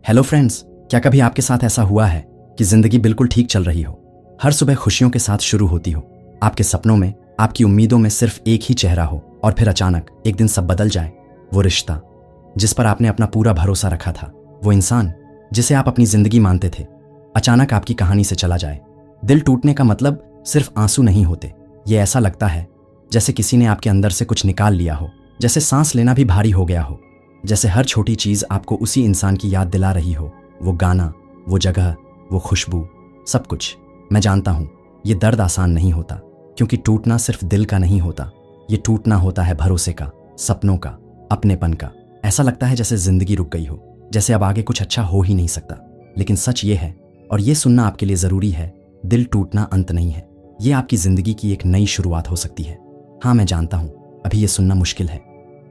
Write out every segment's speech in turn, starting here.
Hello friends, क्या कभी आपके साथ ऐसा हुआ है कि जिंदगी बिल्कुल ठीक चल रही हो, हर सुबह खुशियों के साथ शुरू होती हो, आपके सपनों में, आपकी उम्मीदों में सिर्फ एक ही चेहरा हो और फिर अचानक एक दिन सब बदल जाए। वो रिश्ता जिस पर आपने अपना पूरा भरोसा रखा था, वो इंसान जिसे आप अपनी जिंदगी मानते थे, अचानक आपकी कहानी से चला जाए। दिल टूटने का मतलब सिर्फ आंसू नहीं होते। ये ऐसा लगता है जैसे किसी ने आपके अंदर से कुछ निकाल लिया हो, जैसे सांस लेना भी भारी हो गया हो, जैसे हर छोटी चीज आपको उसी इंसान की याद दिला रही हो। वो गाना, वो जगह, वो खुशबू, सब कुछ। मैं जानता हूं ये दर्द आसान नहीं होता, क्योंकि टूटना सिर्फ दिल का नहीं होता, ये टूटना होता है भरोसे का, सपनों का, अपनेपन का। ऐसा लगता है जैसे जिंदगी रुक गई हो, जैसे अब आगे कुछ अच्छा हो ही नहीं सकता। लेकिन सच ये है, और ये सुनना आपके लिए जरूरी है, दिल टूटना अंत नहीं है, ये आपकी जिंदगी की एक नई शुरुआत हो सकती है। हाँ, मैं जानता हूं अभी ये सुनना मुश्किल है,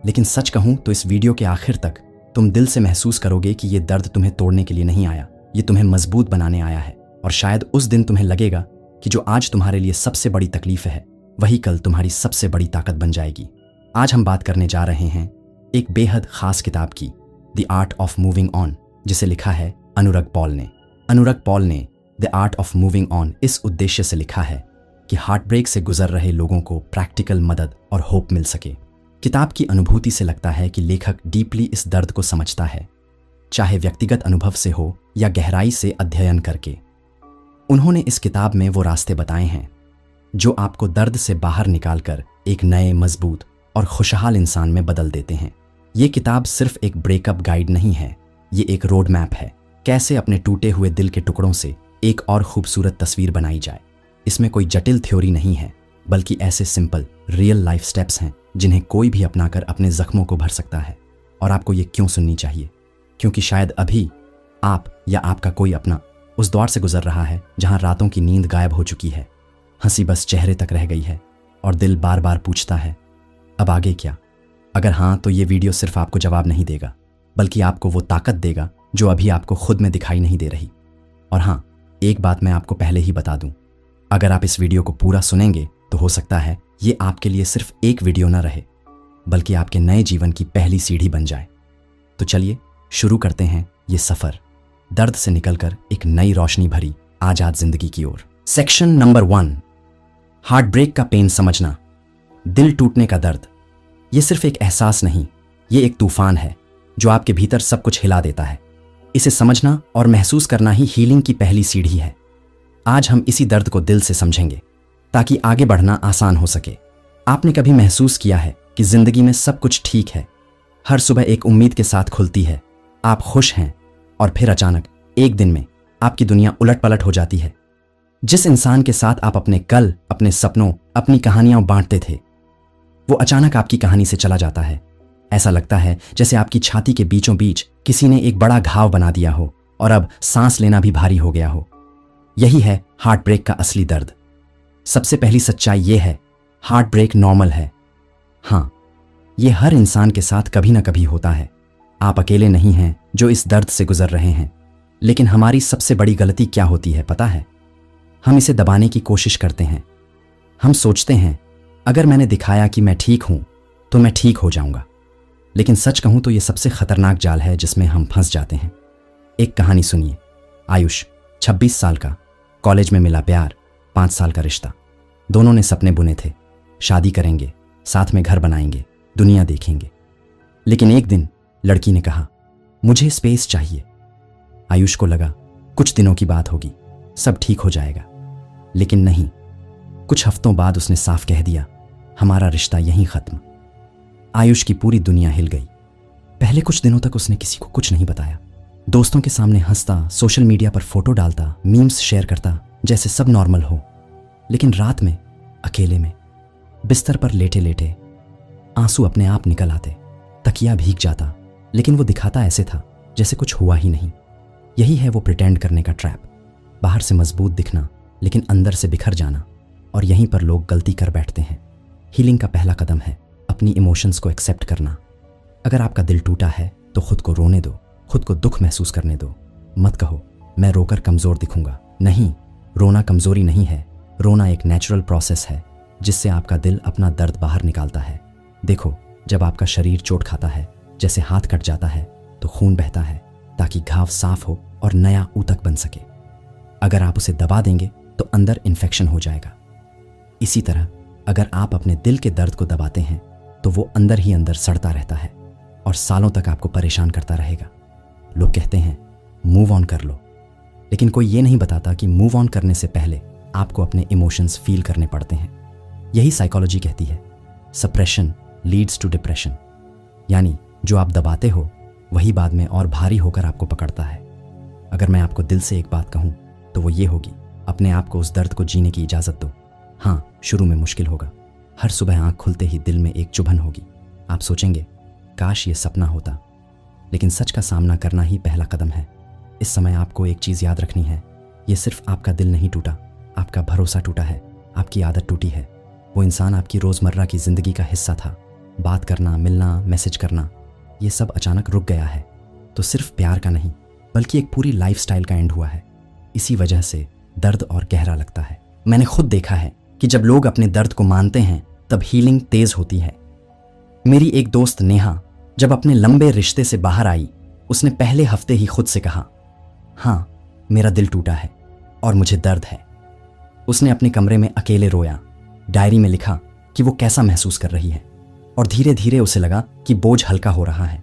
लेकिन सच कहूं तो इस वीडियो के आखिर तक तुम दिल से महसूस करोगे कि ये दर्द तुम्हें तोड़ने के लिए नहीं आया, ये तुम्हें मजबूत बनाने आया है। और शायद उस दिन तुम्हें लगेगा कि जो आज तुम्हारे लिए सबसे बड़ी तकलीफ है, वही कल तुम्हारी सबसे बड़ी ताकत बन जाएगी। आज हम बात करने जा रहे हैं एक बेहद खास किताब की, the art of moving on, जिसे लिखा है अनुरग पॉल ने। अनुरग पॉल ने the art of moving on इस उद्देश्य से लिखा है कि हार्ट ब्रेक से गुजर रहे लोगों को प्रैक्टिकल मदद और होप मिल सके। किताब की अनुभूति से लगता है कि लेखक डीपली इस दर्द को समझता है, चाहे व्यक्तिगत अनुभव से हो या गहराई से अध्ययन करके। उन्होंने इस किताब में वो रास्ते बताए हैं जो आपको दर्द से बाहर निकालकर एक नए, मजबूत और खुशहाल इंसान में बदल देते हैं। ये किताब सिर्फ एक ब्रेकअप गाइड नहीं है, ये एक रोड मैप है, कैसे अपने टूटे हुए दिल के टुकड़ों से एक और खूबसूरत तस्वीर बनाई जाए। इसमें कोई जटिल थ्योरी नहीं है, बल्कि ऐसे सिंपल, रियल लाइफ स्टेप्स हैं जिन्हें कोई भी अपनाकर अपने जख्मों को भर सकता है। और आपको ये क्यों सुननी चाहिए? क्योंकि शायद अभी आप या आपका कोई अपना उस दौर से गुजर रहा है जहां रातों की नींद गायब हो चुकी है, हंसी बस चेहरे तक रह गई है और दिल बार बार पूछता है, अब आगे क्या? अगर हाँ, तो ये वीडियो सिर्फ आपको जवाब नहीं देगा, बल्कि आपको वो ताकत देगा जो अभी आपको खुद में दिखाई नहीं दे रही। और हाँ, एक बात मैं आपको पहले ही बता दूं, अगर आप इस वीडियो को पूरा सुनेंगे तो हो सकता है ये आपके लिए सिर्फ एक वीडियो ना रहे, बल्कि आपके नए जीवन की पहली सीढ़ी बन जाए। तो चलिए शुरू करते हैं ये सफर, दर्द से निकलकर एक नई रोशनी भरी आजाद जिंदगी की ओर। सेक्शन नंबर 1, हार्ट ब्रेक का पेन समझना। दिल टूटने का दर्द ये सिर्फ एक एहसास नहीं, ये एक तूफान है जो आपके भीतर सब कुछ हिला देता है। इसे समझना और महसूस करना ही हीलिंग की पहली सीढ़ी है। आज हम इसी दर्द को दिल से समझेंगे ताकि आगे बढ़ना आसान हो सके। आपने कभी महसूस किया है कि जिंदगी में सब कुछ ठीक है, हर सुबह एक उम्मीद के साथ खुलती है, आप खुश हैं, और फिर अचानक एक दिन में आपकी दुनिया उलट पलट हो जाती है। जिस इंसान के साथ आप अपने कल, अपने सपनों, अपनी कहानियां बांटते थे, वो अचानक आपकी कहानी से चला जाता है। ऐसा लगता है जैसे आपकी छाती के बीचों बीच किसी ने एक बड़ा घाव बना दिया हो और अब सांस लेना भी भारी हो गया हो। यही है हार्ट ब्रेक का असली दर्द। सबसे पहली सच्चाई यह है, हार्ट ब्रेक नॉर्मल है। हाँ, ये हर इंसान के साथ कभी ना कभी होता है। आप अकेले नहीं हैं जो इस दर्द से गुजर रहे हैं। लेकिन हमारी सबसे बड़ी गलती क्या होती है पता है? हम इसे दबाने की कोशिश करते हैं। हम सोचते हैं अगर मैंने दिखाया कि मैं ठीक हूं तो मैं ठीक हो जाऊंगा। लेकिन सच कहूं तो यह सबसे खतरनाक जाल है जिसमें हम फंस जाते हैं। एक कहानी सुनिए। आयुष 26 साल का, कॉलेज में मिला प्यार, 5 साल का रिश्ता। दोनों ने सपने बुने थे, शादी करेंगे, साथ में घर बनाएंगे, दुनिया देखेंगे। लेकिन एक दिन लड़की ने कहा, मुझे स्पेस चाहिए। आयुष को लगा कुछ दिनों की बात होगी, सब ठीक हो जाएगा। लेकिन नहीं, कुछ हफ्तों बाद उसने साफ कह दिया, हमारा रिश्ता यहीं खत्म। आयुष की पूरी दुनिया हिल गई। पहले कुछ दिनों तक उसने किसी को कुछ नहीं बताया। दोस्तों के सामने हंसता, सोशल मीडिया पर फोटो डालता, मीम्स शेयर करता, जैसे सब नॉर्मल हो। लेकिन रात में अकेले में बिस्तर पर लेटे लेटे आंसू अपने आप निकल आते, तकिया भीग जाता, लेकिन वो दिखाता ऐसे था जैसे कुछ हुआ ही नहीं। यही है वो प्रिटेंड करने का ट्रैप। बाहर से मजबूत दिखना, लेकिन अंदर से बिखर जाना। और यहीं पर लोग गलती कर बैठते हैं। हीलिंग का पहला कदम है अपनी इमोशंस को एक्सेप्ट करना। अगर आपका दिल टूटा है तो खुद को रोने दो, खुद को दुख महसूस करने दो। मत कहो मैं रोकर कमजोर दिखूंगा। नहीं, रोना कमजोरी नहीं है, रोना एक नेचुरल प्रोसेस है जिससे आपका दिल अपना दर्द बाहर निकालता है। देखो, जब आपका शरीर चोट खाता है, जैसे हाथ कट जाता है, तो खून बहता है, ताकि घाव साफ हो और नया ऊतक बन सके। अगर आप उसे दबा देंगे तो अंदर इन्फेक्शन हो जाएगा। इसी तरह अगर आप अपने दिल के दर्द को दबाते हैं तो वो अंदर ही अंदर सड़ता रहता है और सालों तक आपको परेशान करता रहेगा। लोग कहते हैं मूव ऑन कर लो, लेकिन कोई ये नहीं बताता कि मूव ऑन करने से पहले आपको अपने इमोशंस फील करने पड़ते हैं। यही साइकोलॉजी कहती है, सप्रेशन लीड्स टू डिप्रेशन, यानी जो आप दबाते हो वही बाद में और भारी होकर आपको पकड़ता है। अगर मैं आपको दिल से एक बात कहूं तो वो ये होगी, अपने आप को उस दर्द को जीने की इजाज़त दो। हाँ, शुरू में मुश्किल होगा। हर सुबह आंख खुलते ही दिल में एक चुभन होगी। आप सोचेंगे काश ये सपना होता, लेकिन सच का सामना करना ही पहला कदम है। इस समय आपको एक चीज़ याद रखनी है, ये सिर्फ आपका दिल नहीं टूटा, आपका भरोसा टूटा है, आपकी आदत टूटी है। वो इंसान आपकी रोज़मर्रा की ज़िंदगी का हिस्सा था। बात करना, मिलना, मैसेज करना, ये सब अचानक रुक गया है तो सिर्फ प्यार का नहीं बल्कि एक पूरी लाइफस्टाइल का एंड हुआ है। इसी वजह से दर्द और गहरा लगता है। मैंने खुद देखा है कि जब लोग अपने दर्द को मानते हैं तब हीलिंग तेज होती है। मेरी एक दोस्त नेहा जब अपने लंबे रिश्ते से बाहर आई, उसने पहले हफ्ते ही खुद से कहा, हाँ मेरा दिल टूटा है और मुझे दर्द है। उसने अपने कमरे में अकेले रोया, डायरी में लिखा कि वो कैसा महसूस कर रही है और धीरे धीरे उसे लगा कि बोझ हल्का हो रहा है।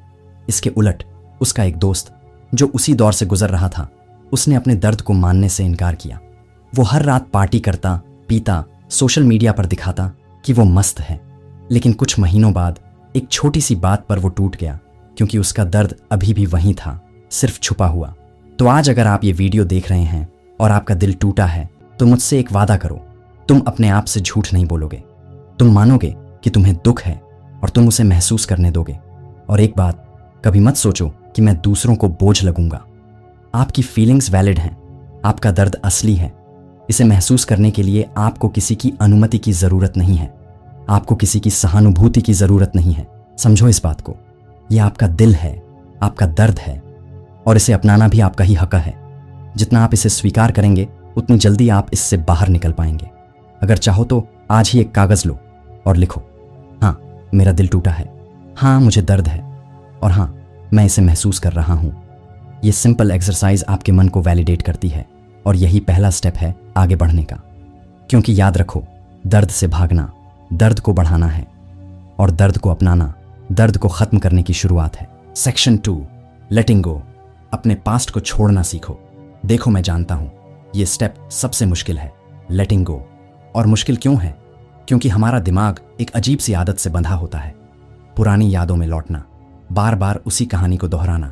इसके उलट उसका एक दोस्त जो उसी दौर से गुजर रहा था, उसने अपने दर्द को मानने से इनकार किया। वो हर रात पार्टी करता, पीता, सोशल मीडिया पर दिखाता कि वो मस्त है, लेकिन कुछ महीनों बाद एक छोटी सी बात पर वो टूट गया, क्योंकि उसका दर्द अभी भी वहीं था, सिर्फ छुपा हुआ। तो आज अगर आप ये वीडियो देख रहे हैं और आपका दिल टूटा है तो मुझसे एक वादा करो, तुम अपने आप से झूठ नहीं बोलोगे। तुम मानोगे कि तुम्हें दुख है और तुम उसे महसूस करने दोगे। और एक बात, कभी मत सोचो कि मैं दूसरों को बोझ लगूंगा। आपकी फीलिंग्स वैलिड हैं, आपका दर्द असली है। इसे महसूस करने के लिए आपको किसी की अनुमति की जरूरत नहीं है, आपको किसी की सहानुभूति की जरूरत नहीं है। समझो इस बात को, यह आपका दिल है, आपका दर्द है और इसे अपनाना भी आपका ही हक है। जितना आप इसे स्वीकार करेंगे उतनी जल्दी आप इससे बाहर निकल पाएंगे। अगर चाहो तो आज ही एक कागज लो और लिखो, हाँ मेरा दिल टूटा है, हाँ मुझे दर्द है और हाँ मैं इसे महसूस कर रहा हूँ। ये सिंपल एक्सरसाइज आपके मन को वैलिडेट करती है और यही पहला स्टेप है आगे बढ़ने का। क्योंकि याद रखो, दर्द से भागना दर्द को बढ़ाना है और दर्द को अपनाना दर्द को खत्म करने की शुरुआत है। सेक्शन 2, लेटिंग गो। अपने पास्ट को छोड़ना सीखो। देखो मैं जानता हूं ये स्टेप सबसे मुश्किल है, लेटिंग गो। और मुश्किल क्यों है? क्योंकि हमारा दिमाग एक अजीब सी आदत से बंधा होता है, पुरानी यादों में लौटना, बार बार उसी कहानी को दोहराना,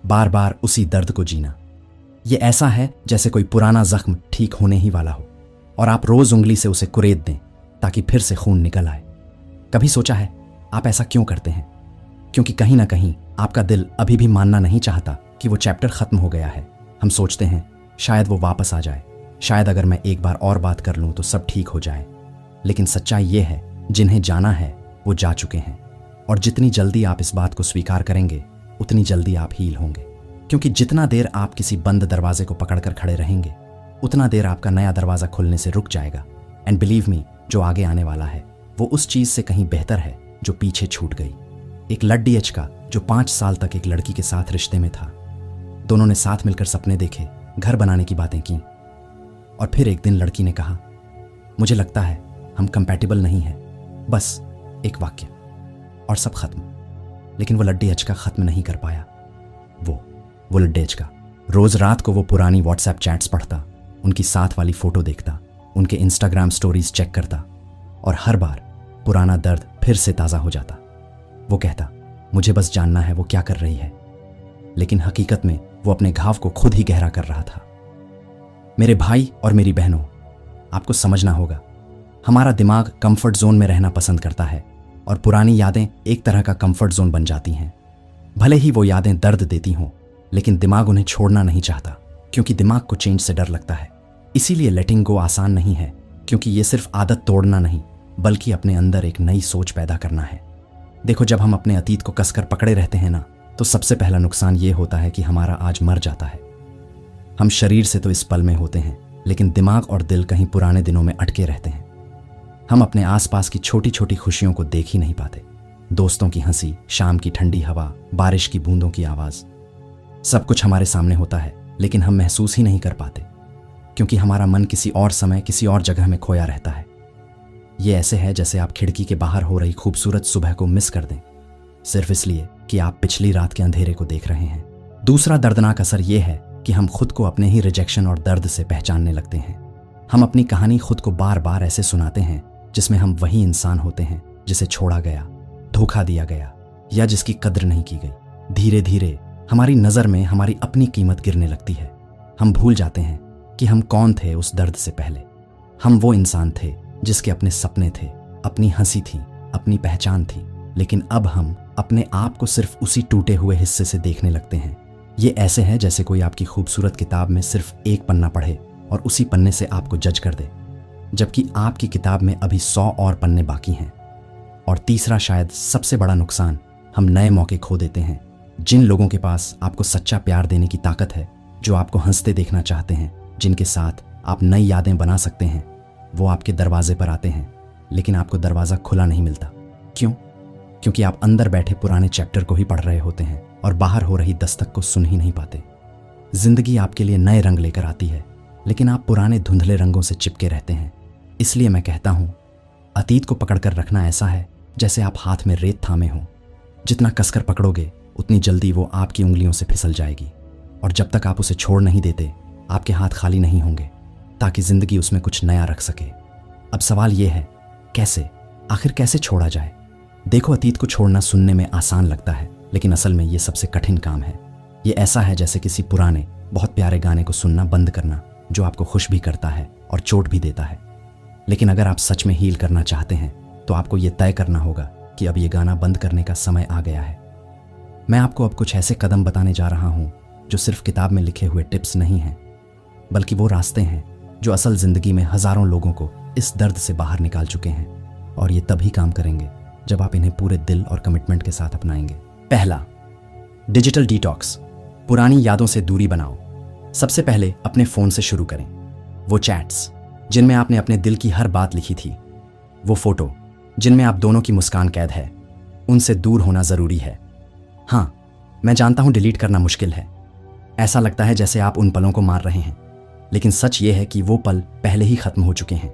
बार बार उसी दर्द को जीना। ये ऐसा है जैसे कोई पुराना जख्म ठीक होने ही वाला हो और आप रोज उंगली से उसे कुरेद दें ताकि फिर से खून निकल आए। कभी सोचा है आप ऐसा क्यों करते हैं? क्योंकि कहीं ना कहीं आपका दिल अभी भी मानना नहीं चाहता कि वो चैप्टर खत्म हो गया है। हम सोचते हैं शायद वो वापस आ जाए, शायद अगर मैं एक बार और बात कर लूं तो सब ठीक हो जाए। लेकिन सच्चाई ये है, जिन्हें जाना है वो जा चुके हैं और जितनी जल्दी आप इस बात को स्वीकार करेंगे उतनी जल्दी आप हील होंगे। क्योंकि जितना देर आप किसी बंद दरवाजे को पकड़कर खड़े रहेंगे उतना देर आपका नया दरवाजा खुलने से रुक जाएगा। एंड बिलीव मी, जो आगे आने वाला है वो उस चीज से कहीं बेहतर है जो पीछे छूट गई। एक लड्डी एच का जो 5 साल तक एक लड़की के साथ रिश्ते में था। दोनों ने साथ मिलकर सपने देखे, घर बनाने की बातें की और फिर एक दिन लड़की ने कहा, मुझे लगता है हम कंपैटिबल नहीं हैं। बस एक वाक्य और सब खत्म। लेकिन वो लड्डी एच का खत्म नहीं कर पाया। वो लड्डी एच का रोज रात को वो पुरानी व्हाट्सएप चैट्स पढ़ता, उनकी साथ वाली फोटो देखता, उनके इंस्टाग्राम स्टोरीज चेक करता और हर बार पुराना दर्द फिर से ताज़ा हो जाता। वो कहता, मुझे बस जानना है वो क्या कर रही है। लेकिन हकीकत में वो अपने घाव को खुद ही गहरा कर रहा था। मेरे भाई और मेरी बहनों, आपको समझना होगा, हमारा दिमाग कंफर्ट जोन में रहना पसंद करता है और पुरानी यादें एक तरह का कंफर्ट जोन बन जाती हैं। भले ही वो यादें दर्द देती हों, लेकिन दिमाग उन्हें छोड़ना नहीं चाहता, क्योंकि दिमाग को चेंज से डर लगता है। इसीलिए लेटिंग गो आसान नहीं है, क्योंकि ये सिर्फ आदत तोड़ना नहीं बल्कि अपने अंदर एक नई सोच पैदा करना है। देखो, जब हम अपने अतीत को कसकर पकड़े रहते हैं ना, तो सबसे पहला नुकसान ये होता है कि हमारा आज मर जाता है। हम शरीर से तो इस पल में होते हैं, लेकिन दिमाग और दिल कहीं पुराने दिनों में अटके रहते हैं। हम अपने आसपास की छोटी छोटी खुशियों को देख ही नहीं पाते। दोस्तों की हंसी, शाम की ठंडी हवा, बारिश की बूंदों की आवाज। सब कुछ हमारे सामने होता है लेकिन हम महसूस ही नहीं कर पाते, क्योंकि हमारा मन किसी और समय किसी और जगह में खोया रहता है। ये ऐसे है जैसे आप खिड़की के बाहर हो रही खूबसूरत सुबह को मिस कर दें, सिर्फ इसलिए कि आप पिछली रात के अंधेरे को देख रहे हैं। दूसरा दर्दनाक असर यह है कि हम खुद को अपने ही रिजेक्शन और दर्द से पहचानने लगते हैं। हम अपनी कहानी खुद को बार बार ऐसे सुनाते हैं जिसमें हम वही इंसान होते हैं जिसे छोड़ा गया, धोखा दिया गया या जिसकी कद्र नहीं की गई। धीरे धीरे हमारी नज़र में हमारी अपनी कीमत गिरने लगती है। हम भूल जाते हैं कि हम कौन थे उस दर्द से पहले। हम वो इंसान थे जिसके अपने सपने थे, अपनी हंसी थी, अपनी पहचान थी, लेकिन अब हम अपने आप को सिर्फ उसी टूटे हुए हिस्से से देखने लगते हैं। ये ऐसे है जैसे कोई आपकी खूबसूरत किताब में सिर्फ एक पन्ना पढ़े और उसी पन्ने से आपको जज कर दे, जबकि आपकी किताब में अभी 100 और पन्ने बाकी हैं। और तीसरा, शायद सबसे बड़ा नुकसान, हम नए मौके खो देते हैं। जिन लोगों के पास आपको सच्चा प्यार देने की ताकत है, जो आपको हंसते देखना चाहते हैं, जिनके साथ आप नई यादें बना सकते हैं, वो आपके दरवाजे पर आते हैं, लेकिन आपको दरवाज़ा खुला नहीं मिलता। क्यों? क्योंकि आप अंदर बैठे पुराने चैप्टर को ही पढ़ रहे होते हैं और बाहर हो रही दस्तक को सुन ही नहीं पाते। जिंदगी आपके लिए नए रंग लेकर आती है, लेकिन आप पुराने धुंधले रंगों से चिपके रहते हैं। इसलिए मैं कहता हूं, अतीत को पकड़कर रखना ऐसा है जैसे आप हाथ में रेत थामे हों। जितना कसकर पकड़ोगे उतनी जल्दी वो आपकी उंगलियों से फिसल जाएगी, और जब तक आप उसे छोड़ नहीं देते, आपके हाथ खाली नहीं होंगे, ताकि जिंदगी उसमें कुछ नया रख सके। अब सवाल यह है, कैसे? आखिर कैसे छोड़ा जाए? देखो, अतीत को छोड़ना सुनने में आसान लगता है, लेकिन असल में ये सबसे कठिन काम है। ये ऐसा है जैसे किसी पुराने बहुत प्यारे गाने को सुनना बंद करना, जो आपको खुश भी करता है और चोट भी देता है। लेकिन अगर आप सच में हील करना चाहते हैं तो आपको ये तय करना होगा कि अब ये गाना बंद करने का समय आ गया है। मैं आपको अब कुछ ऐसे कदम बताने जा रहा हूँ जो सिर्फ किताब में लिखे हुए टिप्स नहीं हैं, बल्कि वो रास्ते हैं जो असल जिंदगी में हजारों लोगों को इस दर्द से बाहर निकाल चुके हैं। और ये तभी काम करेंगे जब आप इन्हें पूरे दिल और कमिटमेंट के साथ अपनाएंगे। पहला, डिजिटल डिटॉक्स। पुरानी यादों से दूरी बनाओ। सबसे पहले अपने फ़ोन से शुरू करें। वो चैट्स जिनमें आपने अपने दिल की हर बात लिखी थी, वो फोटो जिनमें आप दोनों की मुस्कान कैद है, उनसे दूर होना ज़रूरी है। हाँ, मैं जानता हूँ डिलीट करना मुश्किल है। ऐसा लगता है जैसे आप उन पलों को मार रहे हैं, लेकिन सच ये है कि वो पल पहले ही ख़त्म हो चुके हैं,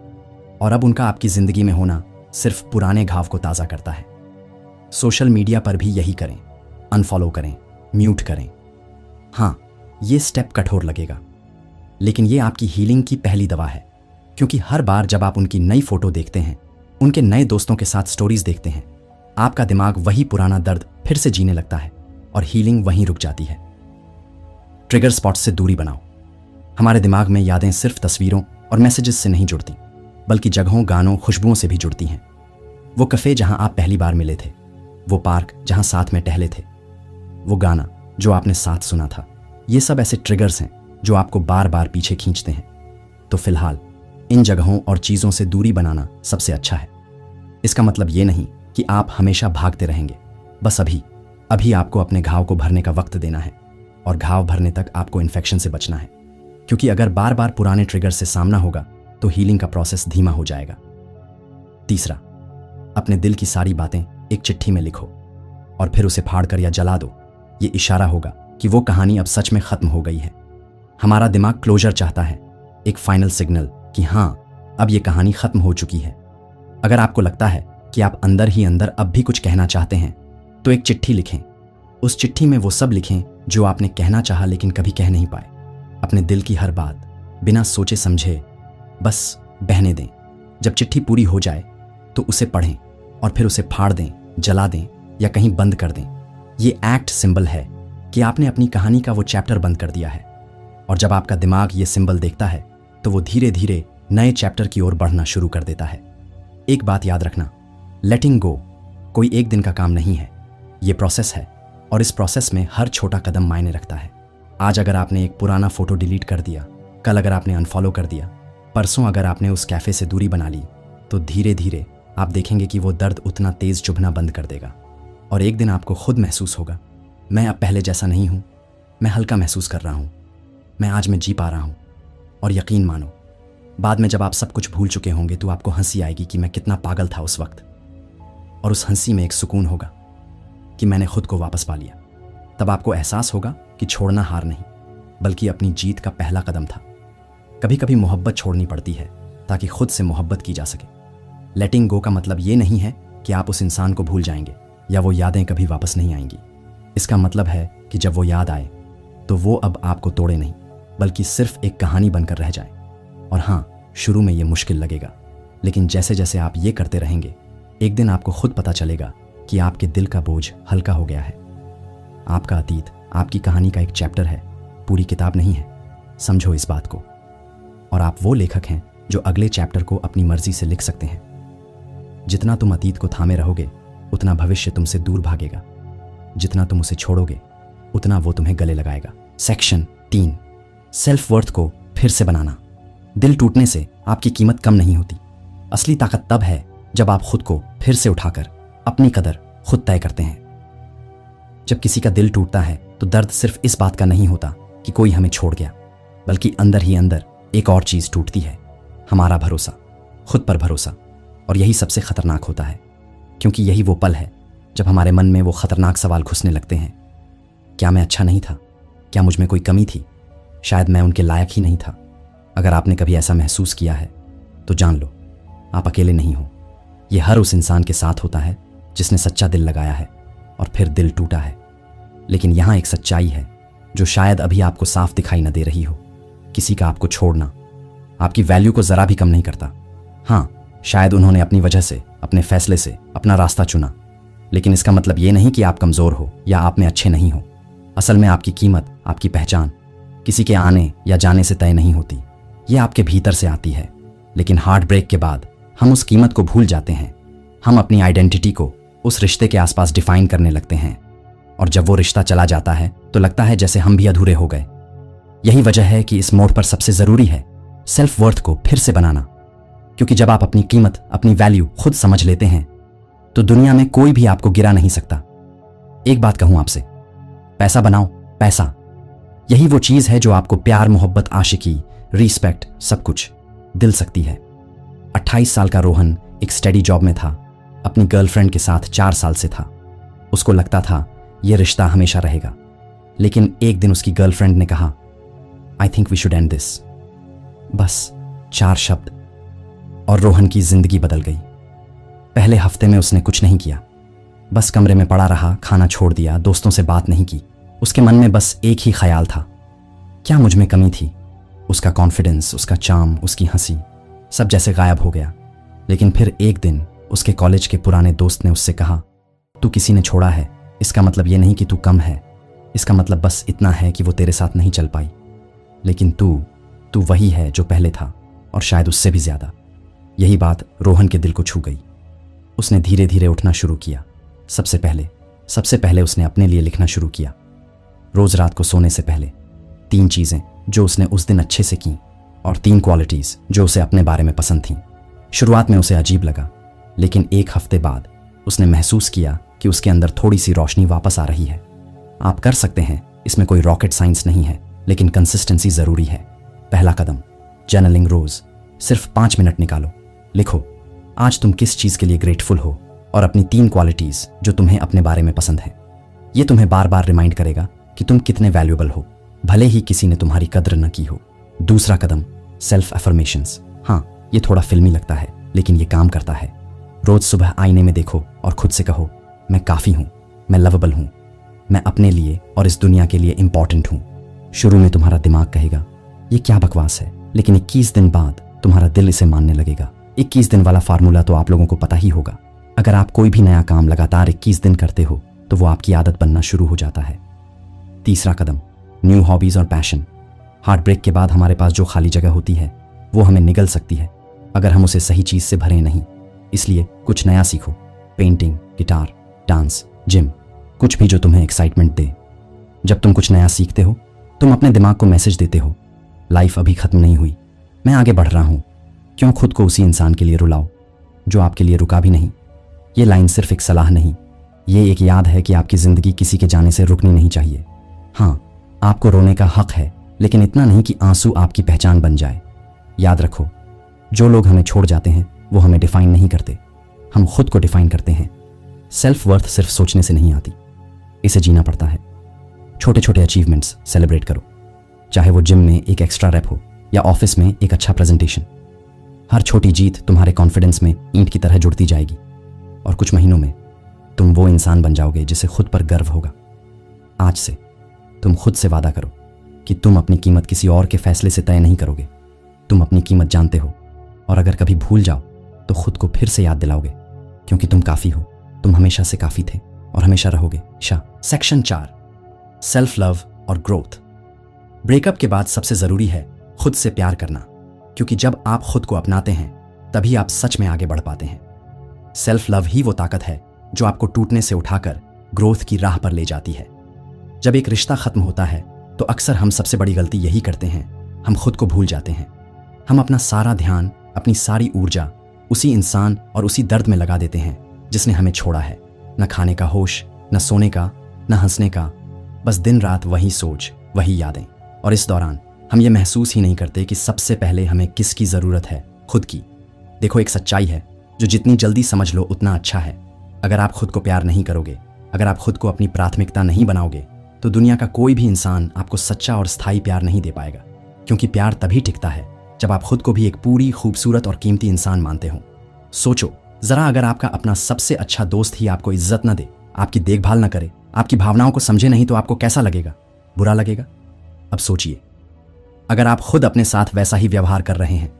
और अब उनका आपकी ज़िंदगी में होना सिर्फ पुराने घाव को ताज़ा करता है। सोशल मीडिया पर भी यही करें। अनफॉलो करें, म्यूट करें। हाँ, ये स्टेप कठोर लगेगा, लेकिन ये आपकी हीलिंग की पहली दवा है, क्योंकि हर बार जब आप उनकी नई फोटो देखते हैं, उनके नए दोस्तों के साथ स्टोरीज देखते हैं, आपका दिमाग वही पुराना दर्द फिर से जीने लगता है और हीलिंग वहीं रुक जाती है। ट्रिगर स्पॉट्स से दूरी बनाओ। हमारे दिमाग में यादें सिर्फ तस्वीरों और मैसेजेस से नहीं जुड़ती, बल्कि जगहों, गानों, खुशबुओं से भी जुड़ती हैं। वो कफ़े जहां आप पहली बार मिले थे, वो पार्क जहां साथ में टहले थे, वो गाना जो आपने साथ सुना था, ये सब ऐसे ट्रिगर्स हैं जो आपको बार बार पीछे खींचते हैं। तो फिलहाल इन जगहों और चीज़ों से दूरी बनाना सबसे अच्छा है। इसका मतलब ये नहीं कि आप हमेशा भागते रहेंगे, बस अभी आपको अपने घाव को भरने का वक्त देना है, और घाव भरने तक आपको इन्फेक्शन से बचना है, क्योंकि अगर बार बार पुराने ट्रिगर से सामना होगा तो हीलिंग का प्रोसेस धीमा हो जाएगा। तीसरा, अपने दिल की सारी बातें एक चिट्ठी में लिखो और फिर उसे फाड़कर या जला दो। ये इशारा होगा कि वो कहानी अब सच में खत्म हो गई है। हमारा दिमाग क्लोजर चाहता है, एक फाइनल सिग्नल कि हाँ, अब ये कहानी खत्म हो चुकी है। अगर आपको लगता है कि आप अंदर ही अंदर अब भी कुछ कहना चाहते हैं, तो एक चिट्ठी लिखें। उस चिट्ठी में वो सब लिखें जो आपने कहना चाहा लेकिन कभी कह नहीं पाए। अपने दिल की हर बात बिना सोचे समझे बस बहने दें। जब चिट्ठी पूरी हो जाए तो उसे पढ़ें और फिर उसे फाड़ दें, जला दें या कहीं बंद कर दें। ये एक्ट सिंबल है कि आपने अपनी कहानी का वो चैप्टर बंद कर दिया है, और जब आपका दिमाग ये सिंबल देखता है तो वो धीरे धीरे नए चैप्टर की ओर बढ़ना शुरू कर देता है। एक बात याद रखना, लेटिंग गो कोई एक दिन का काम नहीं है, ये प्रोसेस है, और इस प्रोसेस में हर छोटा कदम मायने रखता है। आज अगर आपने एक पुराना फोटो डिलीट कर दिया, कल अगर आपने अनफॉलो कर दिया, परसों अगर आपने उस कैफ़े से दूरी बना ली, तो धीरे धीरे आप देखेंगे कि वो दर्द उतना तेज़ चुभना बंद कर देगा, और एक दिन आपको खुद महसूस होगा, मैं अब पहले जैसा नहीं हूँ, मैं हल्का महसूस कर रहा हूँ, मैं आज में जी पा रहा हूँ। और यकीन मानो, बाद में जब आप सब कुछ भूल चुके होंगे तो आपको हंसी आएगी कि मैं कितना पागल था उस वक्त, और उस हंसी में एक सुकून होगा कि मैंने खुद को वापस पा लिया। तब आपको एहसास होगा कि छोड़ना हार नहीं, बल्कि अपनी जीत का पहला कदम था। कभी कभी मोहब्बत छोड़नी पड़ती है ताकि खुद से मोहब्बत की जा सके। लेटिंग गो का मतलब ये नहीं है कि आप उस इंसान को भूल जाएंगे या वो यादें कभी वापस नहीं आएंगी। इसका मतलब है कि जब वो याद आए तो वो अब आपको तोड़े नहीं, बल्कि सिर्फ एक कहानी बनकर रह जाए। और हाँ, शुरू में ये मुश्किल लगेगा, लेकिन जैसे जैसे आप ये करते रहेंगे, एक दिन आपको खुद पता चलेगा कि आपके दिल का बोझ हल्का हो गया है। आपका अतीत आपकी कहानी का एक चैप्टर है, पूरी किताब नहीं है। समझो इस बात को। और आप वो लेखक हैं जो अगले चैप्टर को अपनी मर्जी से लिख सकते हैं। जितना तुम अतीत को थामे रहोगे, उतना भविष्य तुमसे दूर भागेगा। जितना तुम उसे छोड़ोगे, उतना वो तुम्हें गले लगाएगा। सेक्शन 3, सेल्फ वर्थ को फिर से बनाना। दिल टूटने से आपकी कीमत कम नहीं होती। असली ताकत तब है जब आप खुद को फिर से उठाकर अपनी कदर खुद तय करते हैं। जब किसी का दिल टूटता है तो दर्द सिर्फ इस बात का नहीं होता कि कोई हमें छोड़ गया, बल्कि अंदर ही अंदर एक और चीज टूटती है, हमारा भरोसा, खुद पर भरोसा। और यही सबसे खतरनाक होता है, क्योंकि यही वो पल है जब हमारे मन में वो खतरनाक सवाल घुसने लगते हैं। क्या मैं अच्छा नहीं था? क्या मुझ में कोई कमी थी? शायद मैं उनके लायक ही नहीं था। अगर आपने कभी ऐसा महसूस किया है तो जान लो, आप अकेले नहीं हो। ये हर उस इंसान के साथ होता है जिसने सच्चा दिल लगाया है और फिर दिल टूटा है। लेकिन यहाँ एक सच्चाई है जो शायद अभी आपको साफ दिखाई न दे रही हो। किसी का आपको छोड़ना आपकी वैल्यू को जरा भी कम नहीं करता। हाँ, शायद उन्होंने अपनी वजह से, अपने फैसले से अपना रास्ता चुना, लेकिन इसका मतलब ये नहीं कि आप कमजोर हो या आप में अच्छे नहीं हो। असल में आपकी कीमत, आपकी पहचान किसी के आने या जाने से तय नहीं होती, ये आपके भीतर से आती है। लेकिन हार्ट ब्रेक के बाद हम उस कीमत को भूल जाते हैं। हम अपनी आइडेंटिटी को उस रिश्ते के आसपास डिफाइन करने लगते हैं, और जब वो रिश्ता चला जाता है तो लगता है जैसे हम भी अधूरे हो गए। यही वजह है कि इस मोड़ पर सबसे जरूरी है सेल्फ वर्थ को फिर से बनाना। क्योंकि जब आप अपनी कीमत, अपनी वैल्यू खुद समझ लेते हैं तो दुनिया में कोई भी आपको गिरा नहीं सकता। एक बात कहूं आपसे, पैसा बनाओ, पैसा यही वो चीज है जो आपको प्यार, मोहब्बत, आशिकी, रिस्पेक्ट, सब कुछ दिल सकती है। 28 साल का रोहन एक स्टडी जॉब में था, अपनी गर्लफ्रेंड के साथ 4 साल से था। उसको लगता था यह रिश्ता हमेशा रहेगा। लेकिन एक दिन उसकी गर्लफ्रेंड ने कहा, I think we should end this. बस 4 शब्द और रोहन की जिंदगी बदल गई। पहले हफ्ते में उसने कुछ नहीं किया, बस कमरे में पड़ा रहा, खाना छोड़ दिया, दोस्तों से बात नहीं की। उसके मन में बस एक ही ख्याल था, क्या मुझ में कमी थी? उसका कॉन्फिडेंस, उसका चार्म, उसकी हंसी, सब जैसे गायब हो गया। लेकिन फिर एक दिन उसके कॉलेज के पुराने दोस्त ने उससे कहा, तू किसी ने छोड़ा है, इसका मतलब ये नहीं कि तू कम है, इसका मतलब बस इतना है कि वो तेरे साथ नहीं चल पाई। लेकिन तू वही है जो पहले था, और शायद उससे भी ज्यादा। यही बात रोहन के दिल को छू गई। उसने धीरे धीरे उठना शुरू किया। सबसे पहले उसने अपने लिए लिखना शुरू किया। रोज रात को सोने से पहले 3 चीजें जो उसने उस दिन अच्छे से की, और 3 क्वालिटीज जो उसे अपने बारे में पसंद थीं। शुरुआत में उसे अजीब लगा, लेकिन 1 हफ्ते बाद उसने महसूस किया कि उसके अंदर थोड़ी सी रोशनी वापस आ रही है। आप कर सकते हैं, इसमें कोई रॉकेट साइंस नहीं है, लेकिन कंसिस्टेंसी जरूरी है। पहला कदम, जर्नलिंग। रोज सिर्फ 5 मिनट निकालो, लिखो आज तुम किस चीज के लिए ग्रेटफुल हो, और अपनी 3 क्वालिटीज जो तुम्हें अपने बारे में पसंद है। ये तुम्हें बार बार रिमाइंड करेगा कि तुम कितने वैल्यूएबल हो, भले ही किसी ने तुम्हारी कद्र न की हो। दूसरा कदम, सेल्फ अफर्मेशंस। हाँ, ये थोड़ा फिल्मी लगता है, लेकिन ये काम करता है। रोज सुबह आईने में देखो और खुद से कहो, मैं काफी हूं, मैं लवेबल हूं, मैं अपने लिए और इस दुनिया के लिए इंपॉर्टेंट हूं। शुरू में तुम्हारा दिमाग कहेगा ये क्या बकवास है, लेकिन 21 दिन बाद तुम्हारा दिल इसे मानने लगेगा। 21 दिन वाला फार्मूला तो आप लोगों को पता ही होगा। अगर आप कोई भी नया काम लगातार 21 दिन करते हो तो वो आपकी आदत बनना शुरू हो जाता है। तीसरा कदम, न्यू हॉबीज और पैशन। हार्ट ब्रेक के बाद हमारे पास जो खाली जगह होती है वो हमें निगल सकती है अगर हम उसे सही चीज से भरें नहीं। इसलिए कुछ नया सीखो, पेंटिंग, गिटार, डांस, जिम, कुछ भी जो तुम्हें एक्साइटमेंट दे। जब तुम कुछ नया सीखते हो, तुम अपने दिमाग को मैसेज देते हो, लाइफ अभी खत्म नहीं हुई, मैं आगे बढ़ रहा हूं। क्यों खुद को उसी इंसान के लिए रुलाओ जो आपके लिए रुका भी नहीं। ये लाइन सिर्फ एक सलाह नहीं, ये एक याद है कि आपकी जिंदगी किसी के जाने से रुकनी नहीं चाहिए। हाँ, आपको रोने का हक है, लेकिन इतना नहीं कि आंसू आपकी पहचान बन जाए। याद रखो, जो लोग हमें छोड़ जाते हैं वो हमें डिफाइन नहीं करते, हम खुद को डिफाइन करते हैं। सेल्फ वर्थ सिर्फ सोचने से नहीं आती, इसे जीना पड़ता है। छोटे छोटे अचीवमेंट्स सेलिब्रेट करो, चाहे वो जिम में एक एक्स्ट्रा रैप हो या ऑफिस में एक अच्छा प्रेजेंटेशन। हर छोटी जीत तुम्हारे कॉन्फिडेंस में ईंट की तरह जुड़ती जाएगी और कुछ महीनों में तुम वो इंसान बन जाओगे जिसे खुद पर गर्व होगा। आज से तुम खुद से वादा करो कि तुम अपनी कीमत किसी और के फैसले से तय नहीं करोगे। तुम अपनी कीमत जानते हो और अगर कभी भूल जाओ तो खुद को फिर से याद दिलाओगे, क्योंकि तुम काफ़ी हो। तुम हमेशा से काफ़ी थे और हमेशा रहोगे। सेक्शन 4, सेल्फ लव और ग्रोथ। ब्रेकअप के बाद सबसे ज़रूरी है खुद से प्यार करना, क्योंकि जब आप खुद को अपनाते हैं तभी आप सच में आगे बढ़ पाते हैं। सेल्फ लव ही वो ताकत है जो आपको टूटने से उठाकर ग्रोथ की राह पर ले जाती है। जब एक रिश्ता खत्म होता है तो अक्सर हम सबसे बड़ी गलती यही करते हैं, हम खुद को भूल जाते हैं। हम अपना सारा ध्यान, अपनी सारी ऊर्जा उसी इंसान और उसी दर्द में लगा देते हैं जिसने हमें छोड़ा है। न खाने का होश, न सोने का, न हंसने का, बस दिन रात वही सोच, वही यादें। और इस दौरान हम ये महसूस ही नहीं करते कि सबसे पहले हमें किसकी ज़रूरत है, खुद की। देखो, एक सच्चाई है जो जितनी जल्दी समझ लो उतना अच्छा है। अगर आप खुद को प्यार नहीं करोगे, अगर आप खुद को अपनी प्राथमिकता नहीं बनाओगे, तो दुनिया का कोई भी इंसान आपको सच्चा और स्थायी प्यार नहीं दे पाएगा। क्योंकि प्यार तभी टिकता है जब आप खुद को भी एक पूरी, खूबसूरत और कीमती इंसान मानते हो। सोचो जरा, अगर आपका अपना सबसे अच्छा दोस्त ही आपको इज्जत न दे, आपकी देखभाल न करे, आपकी भावनाओं को समझे नहीं, तो आपको कैसा लगेगा? बुरा लगेगा। अब सोचिए, अगर आप खुद अपने साथ वैसा ही व्यवहार कर रहे हैं,